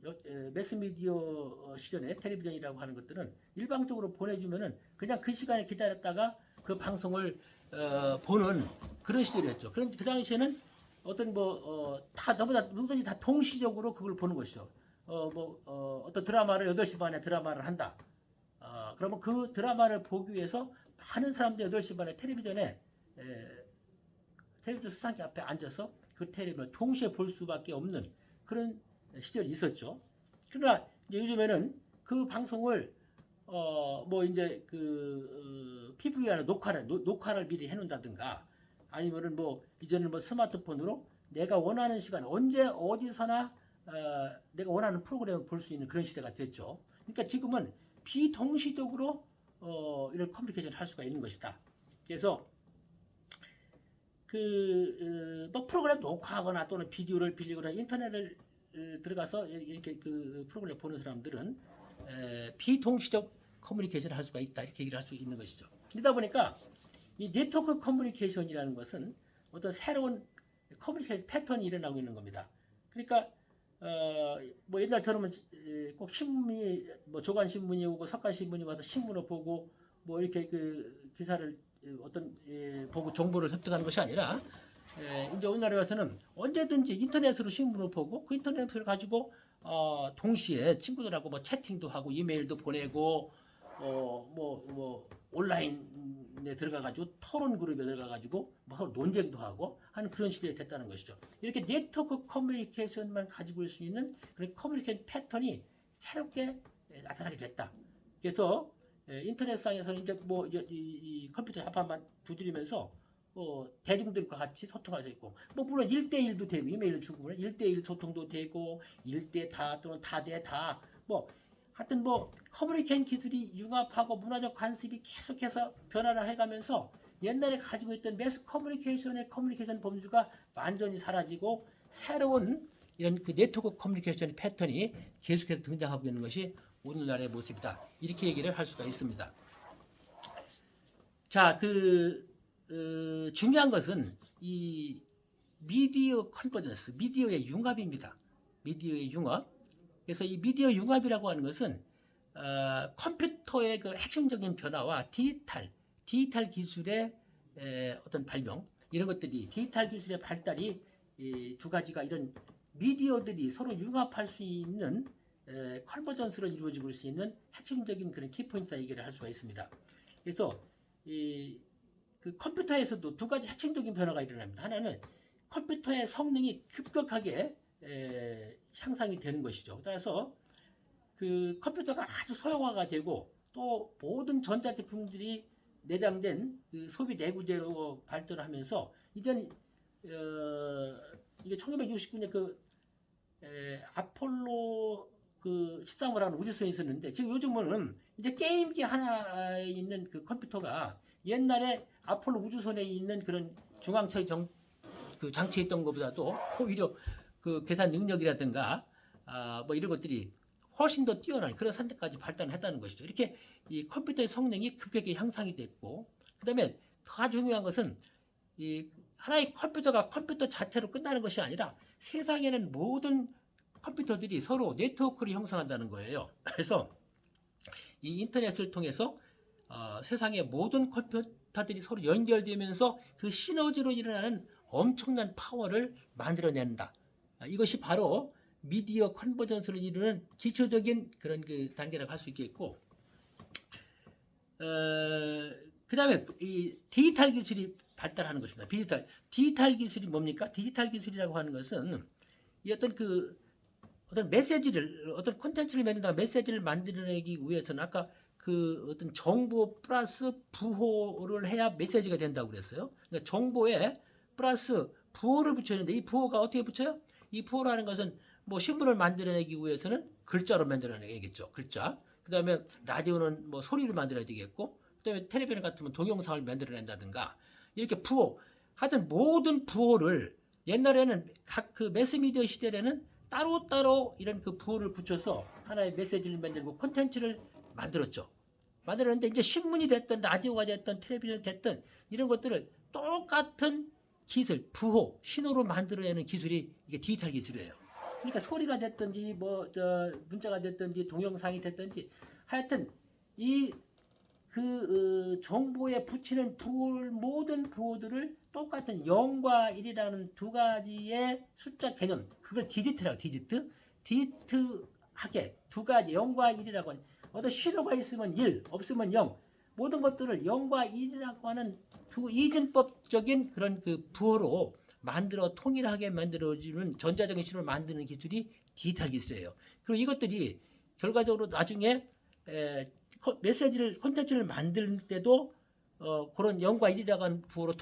매스미디어 시전에 텔레비전이라고 하는 것들은 일방적으로 보내주면은 그냥 그 시간에 기다렸다가 그 방송을 보는 그런 시절이었죠. 그런데 그 당시에는 어떤 누구든지 다 동시적으로 그걸 보는 것이죠. 어떤 드라마를 8시 반에 드라마를 한다. 그러면 그 드라마를 보기 위해서 많은 사람들이 8시 반에 텔레비전 수상기 앞에 앉아서 그 텔레비전을 동시에 볼 수밖에 없는 그런 시절이 있었죠. 그러나 이제 요즘에는 그 방송을 PVR 녹화를 미리 해놓는다든가 아니면은 이제는 스마트폰으로 내가 원하는 시간 언제 어디서나 내가 원하는 프로그램을 볼 수 있는 그런 시대가 됐죠. 그러니까 지금은 비동시적으로 이런 커뮤니케이션을 할 수가 있는 것이다. 그래서 프로그램 녹화하거나 또는 비디오를 빌리거나 인터넷을 들어가서 이렇게 그 프로그램을 보는 사람들은 비동시적 커뮤니케이션을 할 수가 있다. 이렇게 얘기를 할 수 있는 것이죠. 그러다 보니까 이 네트워크 커뮤니케이션이라는 것은 어떤 새로운 커뮤니케이션 패턴이 일어나고 있는 겁니다. 그러니까 옛날처럼 꼭 신문이 조간 신문이 오고 석간 신문이 와서 신문을 보고 이렇게 그 기사를 보고 정보를 습득하는 것이 아니라 이제 오늘날에 와서는 언제든지 인터넷으로 신문을 보고 그 인터넷을 가지고 동시에 친구들하고 뭐 채팅도 하고 이메일도 보내고 뭐 온라인에 들어가가지고 토론 그룹에 들어가가지고 뭐 서로 논쟁도 하고 하는 그런 시대가 됐다는 것이죠. 이렇게 네트워크 커뮤니케이션만 가지고 올 수 있는 그런 커뮤니케이션 패턴이 새롭게 나타나게 됐다. 그래서 인터넷상에서는 이제 뭐 이 컴퓨터 자판만 두드리면서 대중들과 같이 소통할 수 있고, 뭐 물론 1대1도 되고, 이메일을 주고 1대1 소통도 되고, 1대 다 또는 다대다, 뭐 하여튼 뭐 커뮤니케이션 기술이 융합하고 문화적 관습이 계속해서 변화를 해가면서 옛날에 가지고 있던 매스 커뮤니케이션의 커뮤니케이션 범주가 완전히 사라지고 새로운 이런 그 네트워크 커뮤니케이션 패턴이 계속해서 등장하고 있는 것이 오늘날의 모습이다. 이렇게 얘기를 할 수가 있습니다. 자, 중요한 것은 이 미디어 컨버전스, 미디어의 융합입니다. 미디어의 융합. 그래서 이 미디어 융합이라고 하는 것은 컴퓨터의 그 핵심적인 변화와 디지털 기술의 어떤 발명, 이런 것들이, 디지털 기술의 발달이 이 두 가지가 이런 미디어들이 서로 융합할 수 있는 컨버전스로 이루어지고 수 있는 핵심적인 그런 키포인트 얘기를 할 수가 있습니다. 그래서 그 컴퓨터에서도 두 가지 핵심적인 변화가 일어납니다. 하나는 컴퓨터의 성능이 급격하게 향상이 되는 것이죠. 따라서 그 컴퓨터가 아주 소형화가 되고 또 모든 전자제품들이 내장된 그 소비 내구재로 발전하면서 이전 이게 1969년 그 아폴로 그 13호라는 우주선이 있었는데, 지금 요즘은 이제 게임기 하나에 있는 그 컴퓨터가 옛날에 아폴로 우주선에 있는 그런 중앙처리 그 장치에 있던 것보다도 오히려 그 계산 능력이라든가 뭐 이런 것들이 훨씬 더 뛰어난 그런 상태까지 발달했다는 것이죠. 이렇게 이 컴퓨터의 성능이 급격히 향상이 됐고, 그다음에 더 중요한 것은 이 하나의 컴퓨터가 컴퓨터 자체로 끝나는 것이 아니라 세상에는 모든 컴퓨터들이 서로 네트워크를 형성한다는 거예요. 그래서 이 인터넷을 통해서 세상의 모든 컴퓨터들이 서로 연결되면서 그 시너지로 일어나는 엄청난 파워를 만들어낸다. 이것이 바로 미디어 컨버전스를 이루는 기초적인 그런 그 단계라고 할 수 있겠고, 그 다음에 이 디지털 기술이 발달하는 것입니다. 디지털 기술이 뭡니까? 디지털 기술이라고 하는 것은 이 어떤 메시지를, 어떤 콘텐츠를 만든다, 메시지를 만들어내기 위해서는 아까 그 어떤 정보 플러스 부호를 해야 메시지가 된다고 그랬어요. 그러니까 정보에 플러스 부호를 붙여야 되는데, 이 부호가 어떻게 붙여요? 이 부호라는 것은 뭐 신문을 만들어내기 위해서는 글자로 만들어내겠죠. 글자. 그 다음에 라디오는 뭐 소리를 만들어야 되겠고, 그 다음에 텔레비전 같으면 동영상을 만들어낸다든가, 이렇게 부호. 하여튼 모든 부호를 옛날에는 각 그 매스미디어 시대에는 따로따로 이런 그 부호를 붙여서 하나의 메시지를 만들고 콘텐츠를 만들었죠. 만들었는데 이제 신문이 됐든 라디오가 됐든 텔레비전이 됐든 이런 것들을 똑같은 기술, 부호, 신호로 만들어내는 기술이 이게 디지털 기술이에요. 그러니까 소리가 됐든지 뭐 문자가 됐든지 동영상이 됐든지 하여튼 이 정보에 붙이는 모든 부호들을 똑같은 0과 1이라는 두 가지의 숫자 개념, 그걸 디지트라고, 디지트하게 두 가지 0과 1이라고, 어떤 신호가 있으면 1, 없으면 0, 모든 것들을 0과 1이라고 하는 두 이진법적인 그런 그 부호로 만들어 통일하게 만들어주는 전자적인 신호를 만드는 기술이 디지털 기술이에요. 그리고 이것들이 결과적으로 나중에 메시지를, 콘텐츠를 만들 때도 그런 0과 1이라고 하는 부호로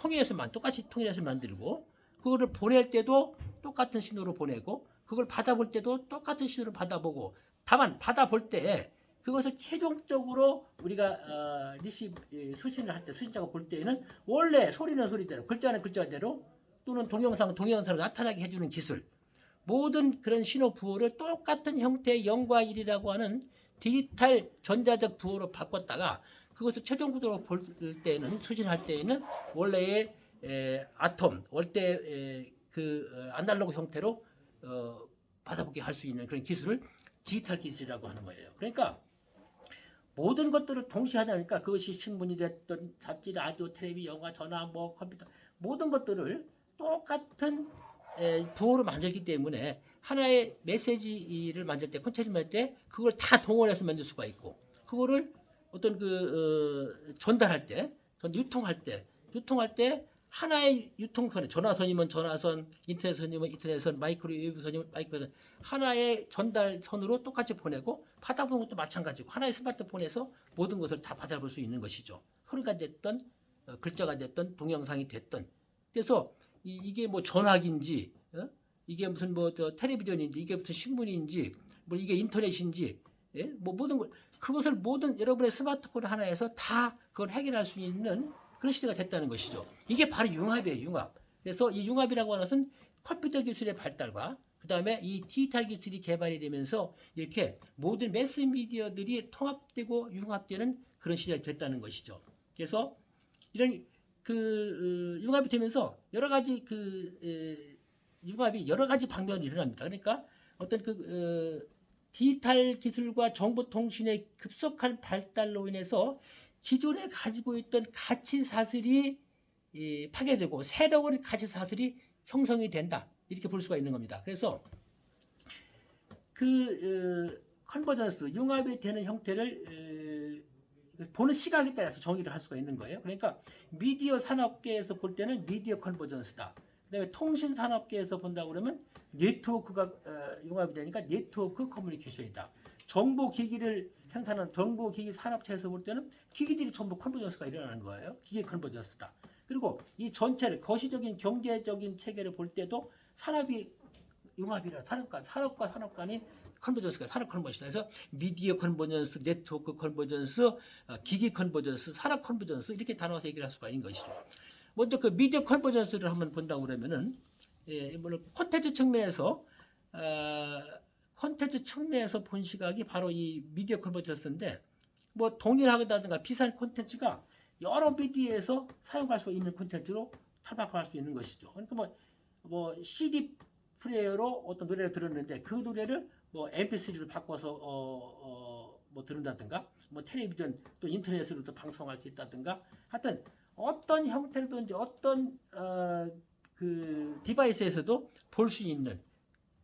똑같이 통일해서 만들고, 그거를 보낼 때도 똑같은 신호로 보내고, 그걸 받아볼 때도 똑같은 신호로 받아보고, 다만 받아볼 때 그것을 최종적으로 우리가 수신을 할 때, 수신자가 볼 때에는 원래 소리는 소리대로, 글자는 글자대로, 또는 동영상은 동영상으로 나타나게 해주는 기술, 모든 그런 신호 부호를 똑같은 형태의 0과 1이라고 하는 디지털 전자적 부호로 바꿨다가 그것을 최종 구도로 볼 때는, 수신할 때에는 원래의 아톰, 원래 아날로그 형태로 받아보게 할 수 있는 그런 기술을 디지털 기술이라고 하는 거예요. 그러니까 모든 것들을 동시에 하다 보니까 그것이 신문이 됐든 잡지, 라디오, 텔레비, 영화, 전화, 뭐 컴퓨터, 모든 것들을 똑같은 부호로 만들기 때문에 하나의 메시지를 만들 때, 콘텐츠를 만들 때 그걸 다 동원해서 만들 수가 있고, 그거를 어떤 전달할 때, 유통할 때 하나의 유통선에, 전화선이면 전화선, 인터넷선이면 인터넷선, 마이크로웨이브선이면 마이크로웨이브선, 하나의 전달선으로 똑같이 보내고, 받아보는 것도 마찬가지고, 하나의 스마트폰에서 모든 것을 다 받아볼 수 있는 것이죠. 소리가 됐던 글자가 됐던 동영상이 됐던. 그래서 이게 뭐 전화기인지, 이게 무슨 뭐 텔레비전인지, 이게 무슨 신문인지, 뭐 이게 인터넷인지, 예? 뭐 모든 걸, 그것을 모든 여러분의 스마트폰 하나에서 다 그걸 해결할 수 있는 그런 시대가 됐다는 것이죠. 이게 바로 융합이에요, 융합. 그래서 이 융합이라고 하는 것은 컴퓨터 기술의 발달과 그 다음에 이 디지털 기술이 개발이 되면서 이렇게 모든 매스 미디어들이 통합되고 융합되는 그런 시대가 됐다는 것이죠. 그래서 이런 융합이 되면서 여러 가지 융합이 여러 가지 방면이 일어납니다. 그러니까 어떤 디지털 기술과 정보통신의 급속한 발달로 인해서 기존에 가지고 있던 가치 사슬이 파괴되고 새로운 가치 사슬이 형성이 된다. 이렇게 볼 수가 있는 겁니다. 그래서 컨버전스, 융합이 되는 형태를 보는 시각에 따라서 정의를 할 수가 있는 거예요. 그러니까 미디어 산업계에서 볼 때는 미디어 컨버전스다. 그다음에 통신 산업계에서 본다고 그러면 네트워크가 융합이 되니까 네트워크 커뮤니케이션이다. 정보 기기를 생산하는 정보 기기 산업체에서 볼 때는 기기들이 전부 컨버전스가 일어나는 거예요. 기기 컨버전스다. 그리고 이 전체를 거시적인 경제적인 체계를 볼 때도 산업이 융합이라 산업과 산업 간이 컨버전스가 산업 컨버전스다. 그래서 미디어 컨버전스, 네트워크 컨버전스, 기기 컨버전스, 산업 컨버전스 이렇게 나눠서 얘기를 할 수가 있는 것이죠. 먼저 그 미디어 컨버전스를 한번 본다고 그러면은 물론 콘텐츠 측면에서 본 시각이 바로 이 미디어 컨버전스인데 뭐 동일하다든가 비슷한 콘텐츠가 여러 미디어에서 사용할 수 있는 콘텐츠로 탈바꿈할 수 있는 것이죠. 그러니까 뭐 CD 플레이어로 어떤 노래를 들었는데 그 노래를 뭐 MP3를 바꿔서 뭐 들은다든가 뭐 텔레비전 또 인터넷으로도 방송할 수 있다든가 하여튼 어떤 형태로든지 어떤 그 디바이스에서도 볼 수 있는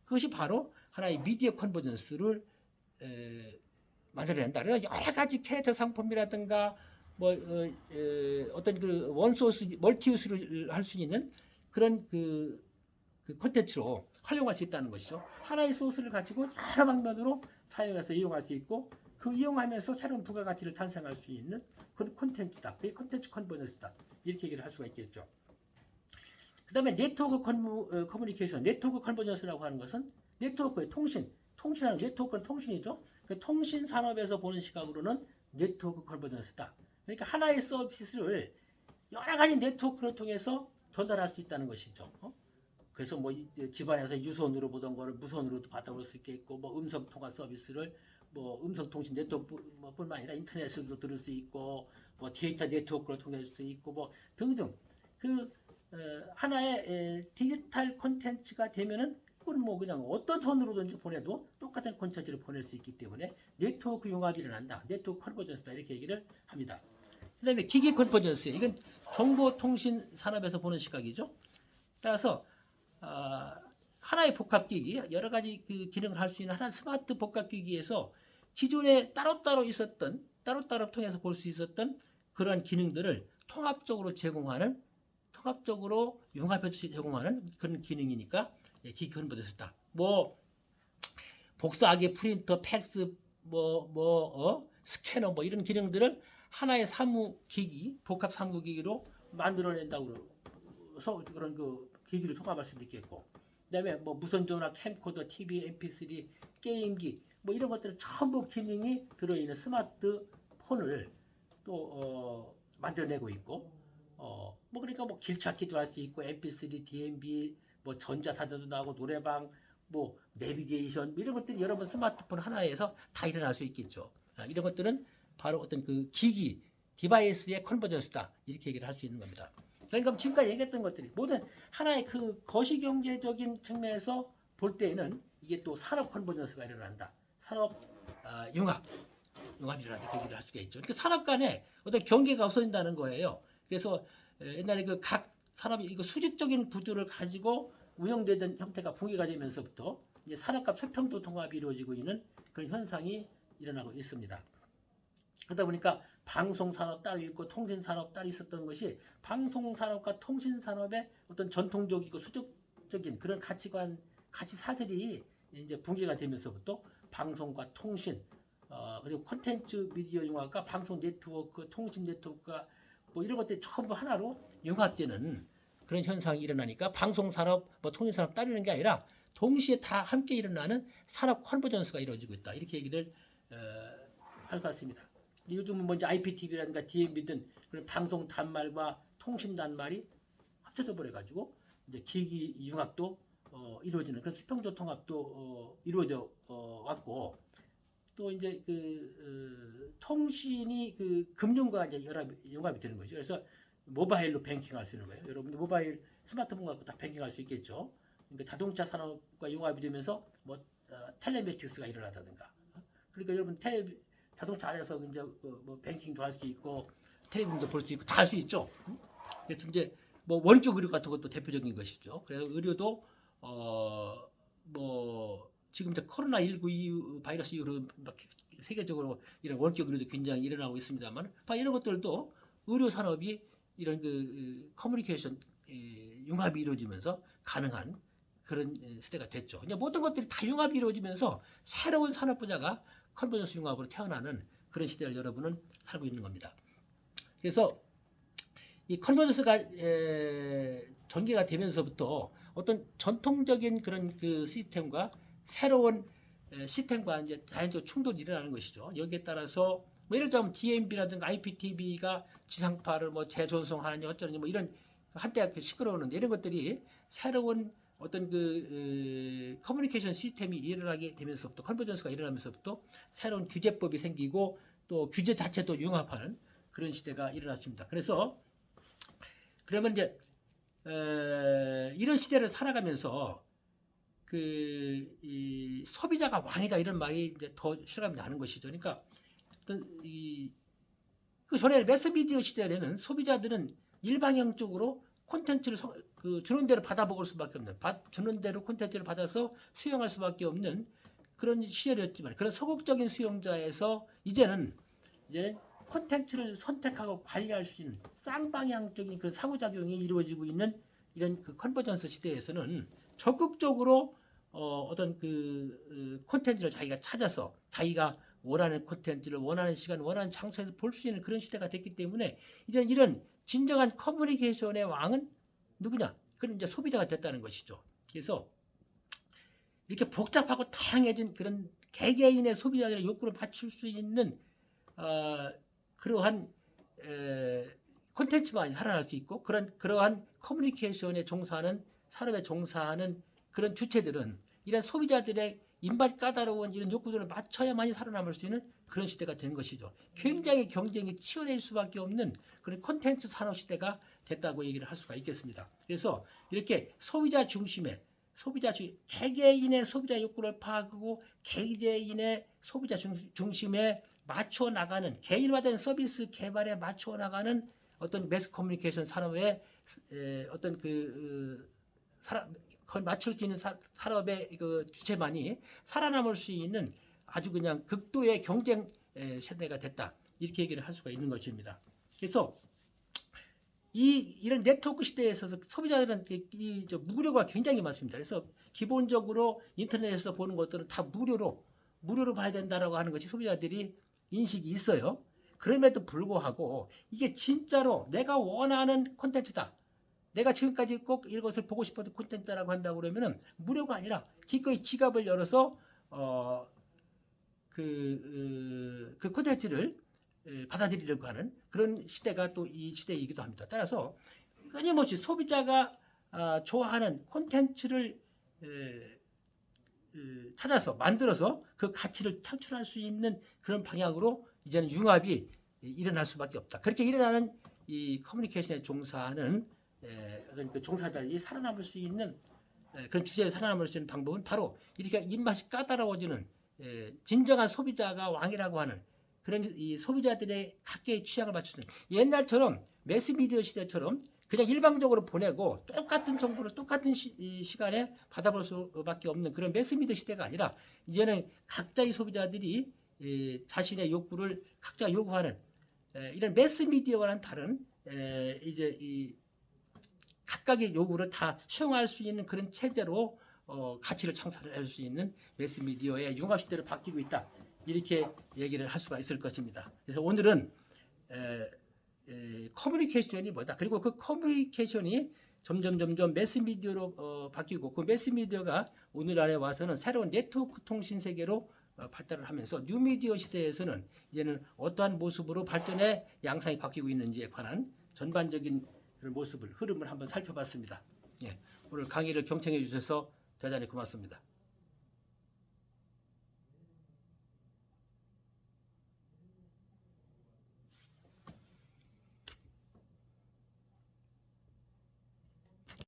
그것이 바로 하나의 미디어 컨버전스를 만들어낸다. 그래서 여러 가지 캐릭터 상품이라든가 뭐 어떤 원소스 멀티유스를 할 수 있는 그런 콘텐츠로 활용할 수 있다는 것이죠. 하나의 소스를 가지고 여러 방면으로 사용해서 이용할 수 있고 그 이용하면서 새로운 부가가치를 탄생할 수 있는 그런 콘텐츠다. 그게 콘텐츠 컨버전스다. 이렇게 얘기를 할 수가 있겠죠. 그 다음에 네트워크 커뮤니케이션, 네트워크 컨버전스라고 하는 것은 네트워크의 통신하는 네트워크는 통신이죠. 그 통신 산업에서 보는 시각으로는 네트워크 컨버전스다. 그러니까 하나의 서비스를 여러 가지 네트워크를 통해서 전달할 수 있다는 것이죠. 그래서 뭐 집안에서 유선으로 보던 거를 무선으로도 받아볼 수 있겠고, 뭐 음성 통화 서비스를 뭐 음성 통신 네트워크뿐만 아니라 인터넷으로도 들을 수 있고, 뭐 데이터 네트워크를 통할 수 있고, 뭐 등등 하나의 디지털 콘텐츠가 되면은 그건 뭐 그냥 어떤 선으로든지 보내도 똑같은 콘텐츠를 보낼 수 있기 때문에 네트워크 융합이 일어난다. 네트워크 컨버전스다 이렇게 얘기를 합니다. 그다음에 기기 컨버전스 이건 정보통신 산업에서 보는 시각이죠. 따라서 하나의 복합기기 여러 가지 기능을 할 수 있는 하나의 스마트 복합기기에서 기존에 따로따로 있었던 따로따로 통해서 볼 수 있었던 그러한 기능들을 통합적으로 융합해서 제공하는 그런 기능이니까 기기 컨버전스다. 뭐 복사하기 프린터, 팩스, 스캐너 뭐 이런 기능들을 하나의 사무기기, 복합 사무기기로 만들어낸다고 해서 그런 기기를 통합할 수도 있겠고, 그다음에 뭐 무선 전화, 캠코더, TV, MP3, 게임기 뭐 이런 것들은 전부 기능이 들어있는 스마트폰을 또 만들어내고 있고, 뭐 그러니까 뭐 길찾기도 할 수 있고, MP3, DMB, 뭐 전자사전도 나오고 노래방, 뭐 내비게이션 뭐 이런 것들이 여러분 스마트폰 하나에서 다 일어날 수 있겠죠. 이런 것들은 바로 어떤 기기, 디바이스의 컨버전스다 이렇게 얘기를 할 수 있는 겁니다. 그러니까 지금까지 얘기했던 것들이 모든 하나의 거시경제적인 측면에서 볼 때에는 이게 또 산업 컨버전스가 일어난다. 산업 융합이 일어난다. 그 얘기를 할 수가 있죠. 그러니까 산업 간에 어떤 경계가 없어진다는 거예요. 그래서 옛날에 각 산업이 이거 수직적인 구조를 가지고 운영되던 형태가 붕괴가 되면서부터 이제 산업과 수평도 통합이 이루어지고 있는 그런 현상이 일어나고 있습니다. 그러다 보니까 방송산업 따로 있고 통신산업 따로 있었던 것이 방송산업과 통신산업의 어떤 전통적이고 수직적인 그런 가치관, 가치 사슬이 이제 붕괴가 되면서부터 방송과 통신, 그리고 콘텐츠 미디어 융합과 방송 네트워크, 통신 네트워크가 뭐 이런 것들이 전부 하나로 융합되는 그런 현상이 일어나니까 방송산업, 뭐 통신산업 따르는 게 아니라 동시에 다 함께 일어나는 산업 컨버전스가 이루어지고 있다. 이렇게 얘기를 할 것 같습니다. 요즘은 먼저 IPTV라든가 DMB 등 그런 방송 단말과 통신 단말이 합쳐져 버려가지고 이제 기기 융합도 이루어지는 그런 수평적 통합도 이루어져 왔고 또 이제 통신이 금융과 이제 융합이 되는 거죠. 그래서 모바일로 뱅킹할 수 있는 거예요. 여러분 모바일 스마트폰 갖고 다 뱅킹할 수 있겠죠. 그러니까 자동차 산업과 융합이 되면서 뭐 텔레매틱스가 일어나다든가. 그러니까 여러분 자동차 안에서 이제 뭐 뱅킹도 할 수 있고 텔레비전도 볼 수 있고 다 할 수 있죠. 그래서 이제 뭐 원격 의료 같은 것도 대표적인 것이죠. 그래서 의료도 뭐 지금 이제 코로나19 이후 바이러스 이후로 막 세계적으로 이런 원격 의료도 굉장히 일어나고 있습니다만, 이런 것들도 의료 산업이 이런 커뮤니케이션 융합이 이루어지면서 가능한 그런 시대가 됐죠. 이제 모든 것들이 다 융합이 이루어지면서 새로운 산업 분야가 컨버전스 융합으로 태어나는 그런 시대를 여러분은 살고 있는 겁니다. 그래서 이 컨버전스가 전개가 되면서부터 어떤 전통적인 그런 시스템과 새로운 시스템과 이제 자연적 충돌이 일어나는 것이죠. 여기에 따라서 뭐 예를 들자면 DMB라든가 IPTV가 지상파를 뭐 재존성하느니 어쩌느니 뭐 이런 한때 시끄러우는데 이런 것들이 새로운 어떤 커뮤니케이션 시스템이 일어나게 되면서부터 컨버전스가 일어나면서부터 새로운 규제법이 생기고 또 규제 자체도 융합하는 그런 시대가 일어났습니다. 그래서 그러면 이제 이런 시대를 살아가면서 이 소비자가 왕이다 이런 말이 이제 더 실감이 나는 것이죠. 그러니까 어떤 그 전에 매스미디어 시대에는 소비자들은 일방향적으로 콘텐츠를 주는 대로 받아먹을 수밖에 없는, 주는 대로 콘텐츠를 받아서 수용할 수밖에 없는 그런 시절이었지만, 그런 소극적인 수용자에서 이제는 이제 콘텐츠를 선택하고 관리할 수 있는 쌍방향적인 그런 상호작용이 이루어지고 있는 이런 컨버전스 시대에서는 적극적으로 어떤 콘텐츠를 자기가 찾아서 자기가 원하는 콘텐츠를 원하는 시간, 원하는 장소에서 볼 수 있는 그런 시대가 됐기 때문에 이제는 이런 진정한 커뮤니케이션의 왕은 누구냐? 그건 이제 소비자가 됐다는 것이죠. 그래서 이렇게 복잡하고 다양해진 그런 개개인의 소비자들의 욕구를 맞출 수 있는 그러한 콘텐츠만이 살아날 수 있고 그러한 커뮤니케이션에 종사하는 산업에 종사하는 그런 주체들은 이런 소비자들의 입맛 까다로운 이런 욕구들을 맞춰야만이 살아남을 수 있는 그런 시대가 된 것이죠. 굉장히 경쟁이 치열해질 수밖에 없는 그런 콘텐츠 산업 시대가 됐다고 얘기를 할 수가 있겠습니다. 그래서 이렇게 소비자 중심의 개개인의 소비자 욕구를 파악하고 개개인의 소비자 중심에 맞춰 나가는 개인화된 서비스 개발에 맞춰 나가는 어떤 매스 커뮤니케이션 산업의 어떤 맞출 수 있는 산업의 주체만이 살아남을 수 있는 아주 그냥 극도의 경쟁 세대가 됐다. 이렇게 얘기를 할 수가 있는 것입니다. 그래서 이런 네트워크 시대에 있어서 소비자들은 무료가 굉장히 많습니다. 그래서 기본적으로 인터넷에서 보는 것들은 다 무료로 봐야 된다라고 하는 것이 소비자들이 인식이 있어요. 그럼에도 불구하고 이게 진짜로 내가 원하는 콘텐츠다. 내가 지금까지 꼭 이것을 보고 싶었던 콘텐츠라고 한다고 그러면은 무료가 아니라 기꺼이 지갑을 열어서 그 콘텐츠를 받아들이려고 하는 그런 시대가 또 이 시대이기도 합니다. 따라서 끊임없이 소비자가 좋아하는 콘텐츠를 찾아서 만들어서 그 가치를 창출할 수 있는 그런 방향으로 이제는 융합이 일어날 수밖에 없다. 그렇게 일어나는 이 커뮤니케이션에 종사하는 종사자들이 살아남을 수 있는 그런 주제에 살아남을 수 있는 방법은 바로 이렇게 입맛이 까다로워지는 진정한 소비자가 왕이라고 하는 그런 이 소비자들의 각계의 취향을 맞추는 옛날처럼 매스미디어 시대처럼 그냥 일방적으로 보내고 똑같은 정보를 똑같은 이 시간에 받아볼 수밖에 없는 그런 매스미디어 시대가 아니라 이제는 각자의 소비자들이 자신의 욕구를 각자 요구하는 이런 매스미디어와는 다른 이제 이 각각의 요구를 다 수용할 수 있는 그런 체제로 가치를 창출할 수 있는 매스미디어의 융합 시대로 바뀌고 있다. 이렇게 얘기를 할 수가 있을 것입니다. 그래서 오늘은 커뮤니케이션이 뭐다. 그리고 그 커뮤니케이션이 점점 매스미디어로 바뀌고 그 매스미디어가 오늘날에 와서는 새로운 네트워크 통신 세계로 발달을 하면서 뉴미디어 시대에서는 이제는 어떠한 모습으로 발전의 양상이 바뀌고 있는지에 관한 전반적인 모습을 흐름을 한번 살펴봤습니다. 예, 오늘 강의를 경청해 주셔서 대단히 고맙습니다.